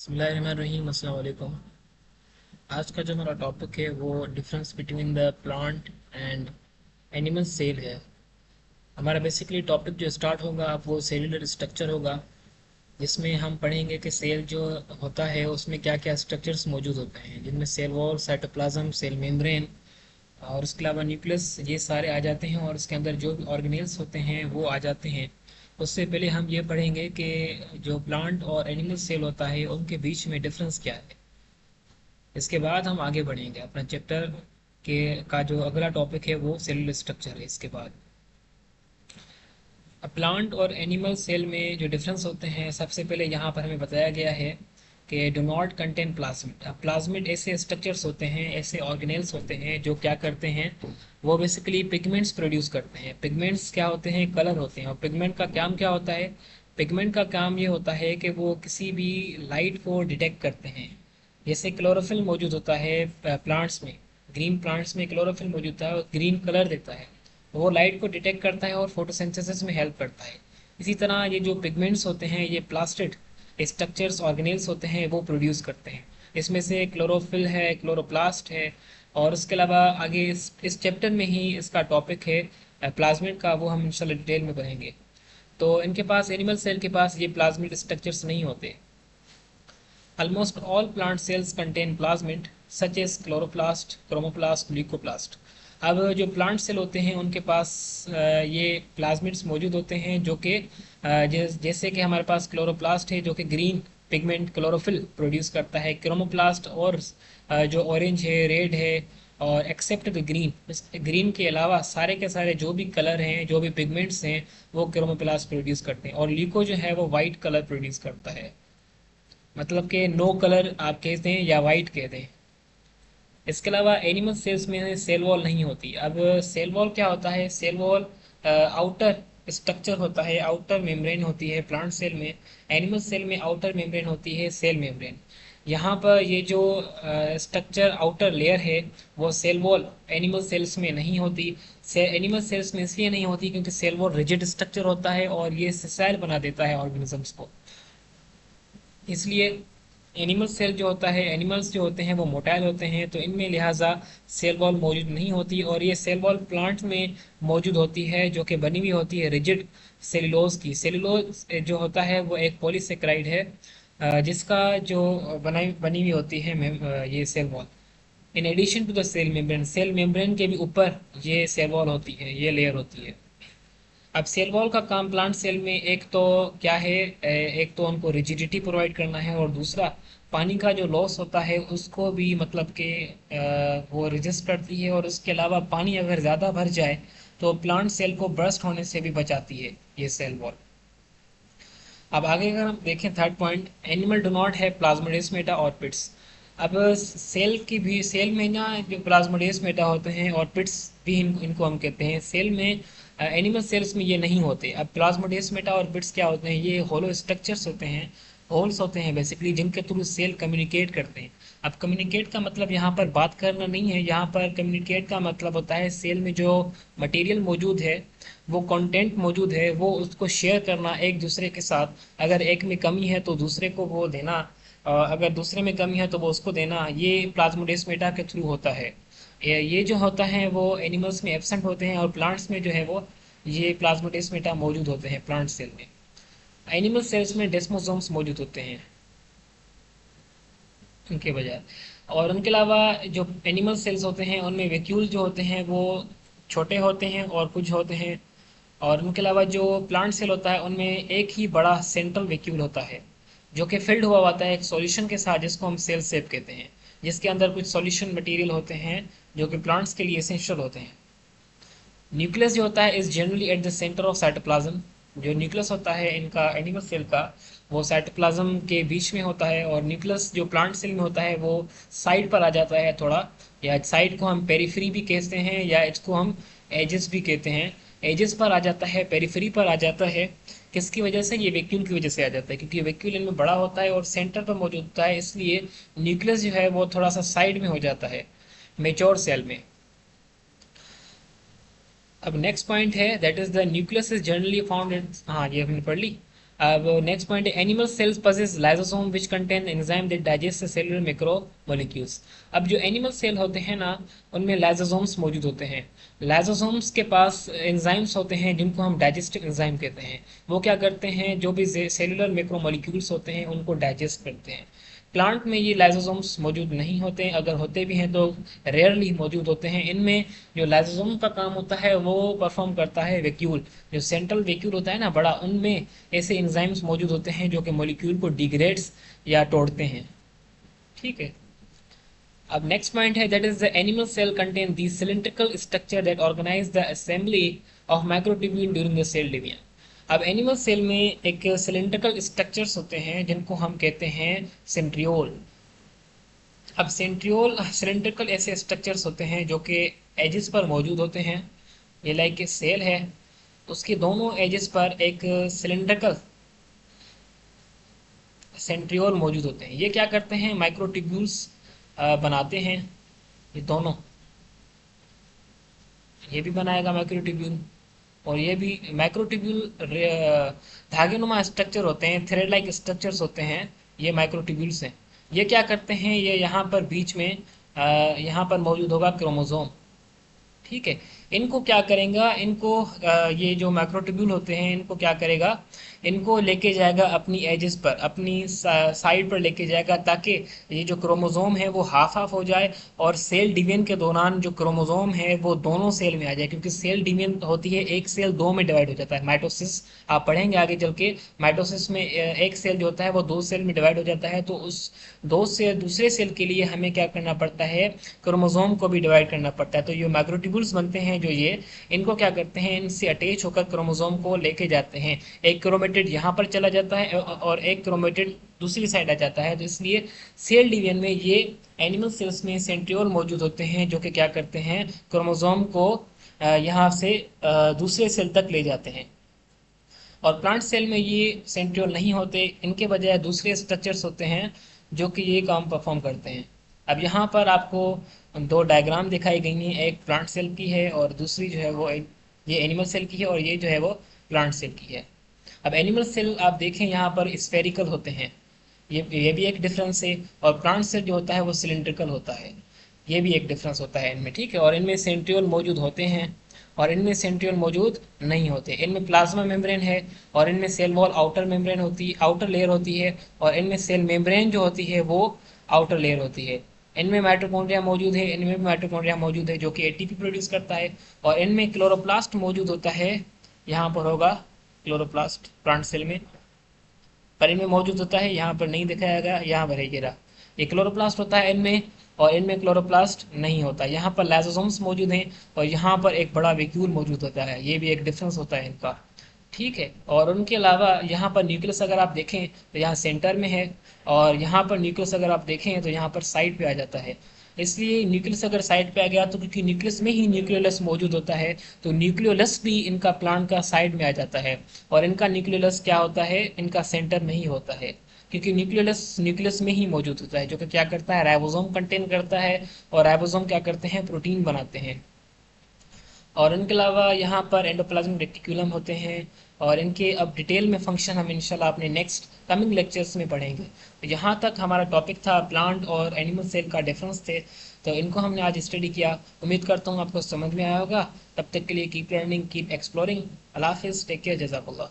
बिस्मिल्लाहिर्रहमानिर्रहीम, अस्सलाम वालेकुम। आज का जो हमारा टॉपिक है वो difference between the plant and animal cell है। हमारा बेसिकली टॉपिक जो स्टार्ट होगा वो सेलुलर स्ट्रक्चर होगा, जिसमें हम पढ़ेंगे कि सेल जो होता है उसमें क्या क्या स्ट्रक्चर्स मौजूद होते हैं, जिनमें cell wall, cytoplasm, cell membrane और उसके अलावा न्यूक्लियस, ये सारे आ जाते हैं और उसके अंदर जो भी ऑर्गेनेल्स होते हैं वो आ जाते हैं। उससे पहले हम ये पढ़ेंगे कि जो प्लांट और एनिमल सेल होता है उनके बीच में डिफरेंस क्या है। इसके बाद हम आगे बढ़ेंगे अपना चैप्टर के का जो अगला टॉपिक है वो सेलुलर स्ट्रक्चर है। इसके बाद प्लांट और एनिमल सेल में जो डिफरेंस होते हैं, सबसे पहले यहाँ पर हमें बताया गया है कि डो नॉट कंटेन प्लाज्मिड। अब प्लाज्मिड ऐसे स्ट्रक्चर्स होते हैं, ऐसे ऑर्गेनेल्स होते हैं जो क्या करते हैं, वो बेसिकली पिगमेंट्स प्रोड्यूस करते हैं। पिगमेंट्स क्या होते हैं? कलर होते हैं। और पिगमेंट का काम क्या होता है? पिगमेंट का काम ये होता है कि वो किसी भी लाइट को डिटेक्ट करते हैं। जैसे क्लोरोफिल मौजूद होता है प्लांट्स में, ग्रीन प्लांट्स में क्लोरोफिल मौजूद होता है और ग्रीन कलर देता है। वो लाइट को डिटेक्ट करता है और फोटोसिंथेसिस में हेल्प करता है। इसी तरह ये जो पिगमेंट्स होते हैं, ये प्लास्टिड स्ट्रक्चर्स, ऑर्गेनेल्स होते हैं, वो प्रोड्यूस करते हैं। इसमें से क्लोरोफिल है, क्लोरोप्लास्ट है। और उसके अलावा आगे इस चैप्टर में ही इसका टॉपिक है प्लाज्मिड का, वो हम इंशाल्लाह डिटेल में पढ़ेंगे। तो इनके पास, एनिमल सेल के पास ये प्लाज्मिड स्ट्रक्चर्स नहीं होते। Almost all plant cells contain plasmid such as chloroplast, chromoplast, leucoplast। अब जो प्लांट सेल होते हैं उनके पास ये प्लाज्मिड्स मौजूद होते हैं, जो कि जैसे कि हमारे पास क्लोरोप्लास्ट है जो कि ग्रीन पिगमेंट क्लोरोफिल प्रोड्यूस करता है, क्रोमोप्लास्ट और जो ऑरेंज है, रेड है, और एक्सेप्ट द ग्रीन, ग्रीन के अलावा सारे के सारे जो भी कलर हैं, जो भी पिगमेंट्स हैं, वो क्रोमोप्लास्ट प्रोड्यूस करते हैं। और ल्यूको जो है वो वाइट कलर प्रोड्यूस करता है। मतलब कि नो कलर आप कहते हैं या वाइट कहते हैं। इसके अलावा एनिमल सेल्स में सेल वॉल नहीं होती। अब सेल वॉल क्या होता है? सेल वॉल आउटर स्ट्रक्चर होता है, आउटर मेम्ब्रेन होती है प्लांट सेल में। एनिमल सेल में आउटर मेम्ब्रेन होती है, सेल मेम्ब्रेन। यहाँ पर ये जो स्ट्रक्चर आउटर लेयर है वो सेल वॉल एनिमल सेल्स में नहीं होती। एनिमल सेल्स में इसलिए नहीं होती क्योंकि सेल वॉल रिजिड स्ट्रक्चर होता है और ये सेसाइल बना देता है ऑर्गेनिजम्स को। इसलिए एनिमल सेल जो होता है, एनिमल्स जो होते हैं वो मोटाइल होते हैं, तो इनमें लिहाजा सेल वॉल मौजूद नहीं होती। और ये सेल वॉल प्लांट में मौजूद होती है, जो कि बनी हुई होती है रिजिड सेलुलोज की। सेलुलोज जो होता है वो एक पॉलीसेकेराइड है, जिसका जो बनी हुई होती है ये cell wall. In addition to the cell membrane, cell membrane के भी ऊपर ये सेल वॉल होती है, ये लेयर होती है। अब सेल वॉल का काम प्लांट सेल में एक तो क्या है, एक तो उनको रिजिडिटी प्रोवाइड करना है, और दूसरा पानी का जो लॉस होता है उसको भी, मतलब कि वो रेजिस्ट करती है। और उसके अलावा पानी अगर ज़्यादा भर जाए तो प्लांट सेल को बर्स्ट होने से भी बचाती है ये सेल वॉल। अब आगे अगर हम देखें, third point, animal do not है प्लाज्मोडेस्माटा और पिट्स। अब सेल की भी, सेल में ना जो प्लाज्मोडेस्माटा होते हैं और पिट्स भी इनको हम कहते हैं, सेल में एनिमल सेल्स में ये नहीं होते। अब प्लाज्मोडेस्माटा और पिट्स क्या होते हैं? ये होलो स्ट्रक्चर्स होते हैं, होल्स होते हैं बेसिकली, जिनके थ्रू सेल कम्युनिकेट करते हैं। अब कम्युनिकेट का मतलब यहाँ पर बात करना नहीं है, यहाँ पर कम्युनिकेट का मतलब होता है सेल में जो मटेरियल मौजूद है, वो कंटेंट मौजूद है, वो उसको शेयर करना एक दूसरे के साथ। अगर एक में कमी है तो दूसरे को वो देना, अगर दूसरे में कमी है तो वो उसको देना। ये प्लाज्मोडेस्माटा के थ्रू होता है। ये जो होता है वो एनिमल्स में एब्सेंट होते हैं, और प्लांट्स में जो है वो ये प्लाज्मोडेस्माटा मौजूद होते हैं प्लांट सेल में। एनिमल सेल्स में डेस्मोसोम्स मौजूद होते हैं उनके बजाय। और उनके अलावा जो एनिमल सेल्स होते हैं उनमें वैक्यूल जो होते हैं वो छोटे होते हैं और कुछ होते हैं। और उनके अलावा जो प्लांट सेल होता है उनमें एक ही बड़ा सेंट्रल वैक्यूल होता है, जो कि फिल्ड हुआ होता है एक सॉल्यूशन के साथ, जिसको हम सेल सेप कहते हैं, जिसके अंदर कुछ सॉल्यूशन मटेरियल होते हैं जो कि प्लांट्स के लिए एसेंशियल होते हैं। न्यूक्लियस जो होता है is generally at the centre of cytoplasm. जो न्यूक्लियस होता है इनका, एनिमल सेल का, वो साइटोप्लाज्म के बीच में होता है। और न्यूक्लियस जो प्लांट सेल में होता है वो साइड पर आ जाता है थोड़ा, या साइड को हम पेरिफेरी भी कहते हैं, या इसको हम एजेस भी कहते हैं। एजेस पर आ जाता है, पेरिफेरी पर आ जाता है। किसकी वजह से? ये वैक्यूल की वजह से आ जाता है, क्योंकि वैक्यूल इनमें बड़ा होता है और सेंटर पर मौजूद होता है, इसलिए न्यूक्लियस जो है वो थोड़ा सा साइड में हो जाता है मेच्योर सेल में। अब नेक्स्ट पॉइंट है, that is the nucleus is generally found in, हाँ ये हमने पढ़ ली। अब नेक्स्ट पॉइंट है animal cells possess lysosome which contain enzyme that digest cellular macro molecules. अब जो एनिमल सेल होते हैं ना, उनमें लाइसोसोम्स मौजूद होते हैं। लाइसोसोम्स के पास एंजाइम्स होते हैं जिनको हम डाइजेस्टिव एंजाइम कहते हैं। वो क्या करते हैं, जो भी सेलुलर मैक्रो मॉलिक्यूल्स होते हैं उनको डाइजेस्ट करते हैं। प्लांट में ये लाइसोसोम्स मौजूद नहीं होते, अगर होते भी हैं तो रेयरली मौजूद होते हैं। इनमें जो लाइसोसोम का काम होता है वो परफॉर्म करता है वैक्यूल, जो सेंट्रल वैक्यूल होता है ना बड़ा, उनमें ऐसे एंजाइम्स मौजूद होते हैं जो कि मॉलिक्यूल को डिग्रेड्स या तोड़ते हैं। ठीक है। अब नेक्स्ट पॉइंट है that is the animal cell contain the cylindrical structure that organise the assembly of microtubule during the cell division. अब एनिमल सेल में एक सिलिंड्रिकल स्ट्रक्चर्स होते हैं जिनको हम कहते हैं सेंट्रियोल। अब सेंट्रियोल सिलिंड्रिकल ऐसे स्ट्रक्चर्स होते हैं जो कि एजेस पर मौजूद होते हैं। ये लाइक सेल है, उसके दोनों एजेस पर एक सिलिंड्रिकल सेंट्रियोल मौजूद होते हैं। ये क्या करते हैं, माइक्रोट्यूब्यूल्स बनाते हैं। ये दोनों, ये भी बनाएगा माइक्रोट्यूब्यूल और ये भी माइक्रोट्यूब्यूल। धागेनुमा स्ट्रक्चर होते हैं, थ्रेड लाइक स्ट्रक्चर्स होते हैं, ये माइक्रोट्यूब्यूल्स हैं। ये क्या करते हैं, ये यहाँ पर बीच में यहाँ पर मौजूद होगा क्रोमोसोम। ठीक है। इनको क्या करेगा, इनको ये जो माइक्रोट्यूब्यूल होते हैं इनको क्या करेगा, इनको लेके जाएगा अपनी एजेस पर, अपनी साइड पर लेके जाएगा, ताकि ये जो क्रोमोसोम है वो हाफ हाफ हो जाए और सेल डिवीजन के दौरान जो क्रोमोसोम है वो दोनों सेल में आ जाए। क्योंकि सेल डिवीजन होती है, एक सेल दो में डिवाइड हो जाता है। माइटोसिस आप पढ़ेंगे आगे चल के, माइटोसिस में एक सेल जो होता है वो दो सेल में डिवाइड हो जाता है। तो उस दो से दूसरे सेल के लिए हमें क्या करना पड़ता है, क्रोमोसोम को भी डिवाइड करना पड़ता है। तो ये माइक्रोट्यूब्यूल्स बनते हैं जो ये, इनको क्या करते हैं, इनसे अटैच होकर क्रोमोसोम को लेके जाते हैं। एक क्रोमेटिड यहाँ पर चला जाता है और एक क्रोमेटिड दूसरी साइड आ जाता है। तो इसलिए सेल डिवीजन में ये एनिमल सेल्स में सेंट्रियोल मौजूद होते हैं जो कि क्या करते हैं, क्रोमोसोम को यहाँ से दूसरे सेल तक ले जाते हैं। और प्लांट सेल में ये सेंट्रियोल नहीं होते, इनके बजाय दूसरे स्ट्रक्चर्स होते हैं जो कि ये काम परफॉर्म करते हैं। अब यहाँ पर आपको दो डायग्राम दिखाई गई हैं, एक प्लांट सेल की है और दूसरी जो है वो ये एनिमल सेल की है और ये जो है वो प्लांट सेल की है। अब एनिमल सेल आप देखें यहाँ पर स्फेरिकल होते हैं, ये भी एक डिफरेंस है। और प्लांट सेल जो होता है वो सिलिंड्रिकल होता है, ये भी एक डिफरेंस होता है इनमें। ठीक है। और इनमें सेंट्रियोल मौजूद होते हैं और इनमें सेंट्रियोल मौजूद नहीं होते। इनमें प्लाज्मा मेम्ब्रेन है और इनमें सेल वॉल आउटर मेम्ब्रेन होती है, आउटर लेयर होती है। और इनमें सेल मेम्ब्रेन जो होती है वो आउटर लेयर होती है। इनमें माइटोकॉन्ड्रिया मौजूद है, इनमें भी माइटोकॉन्ड्रिया मौजूद है जो कि एटीपी प्रोड्यूस करता है। और इनमें क्लोरोप्लास्ट मौजूद होता है, यहाँ पर होगा क्लोरोप्लास्ट प्लांट सेल में, पर इनमें मौजूद होता है, यहाँ पर नहीं दिखाया गया, यहाँ पर है ये रहा। ये क्लोरोप्लास्ट होता है इनमें और इनमें क्लोरोप्लास्ट नहीं होता। यहाँ पर लाइसोसोम्स मौजूद हैं और यहाँ पर एक बड़ा वैक्यूल मौजूद होता है, ये भी एक डिफरेंस होता है इनका। ठीक है। और उनके अलावा यहाँ पर न्यूक्लियस अगर आप देखें तो यहाँ सेंटर में है और यहाँ पर न्यूक्लियस अगर आप देखें तो यहाँ पर साइड पे आ जाता है। इसलिए न्यूक्लियस अगर साइड पे आ गया तो क्योंकि न्यूक्लियस में ही न्यूक्लियोलस मौजूद होता है, तो न्यूक्लियोलस भी इनका प्लांट का साइड में आ जाता है। और इनका न्यूक्लियोलस क्या होता है, इनका सेंटर में ही होता है, क्योंकि न्यूक्लियोलस न्यूक्लियस में ही मौजूद होता है जो कि क्या करता है, राइबोसोम कंटेन करता है। और राइबोसोम क्या करते हैं, प्रोटीन बनाते हैं। और इनके अलावा यहाँ पर एंडोप्लाज्मिक रेटिकुलम होते हैं और इनके अब डिटेल में फंक्शन हम इंशाल्लाह अपने नेक्स्ट कमिंग लेक्चर्स में पढ़ेंगे। तो यहाँ तक हमारा टॉपिक था प्लांट और एनिमल सेल का डिफरेंस थे, तो इनको हमने आज स्टडी किया। उम्मीद करता हूँ आपको समझ में आया होगा। तब तक के लिए कीप लर्निंग, कीप एक्सप्लोरिंग। अल्लाह हाफिज़, टेक केयर, जज़ाकल्लाह।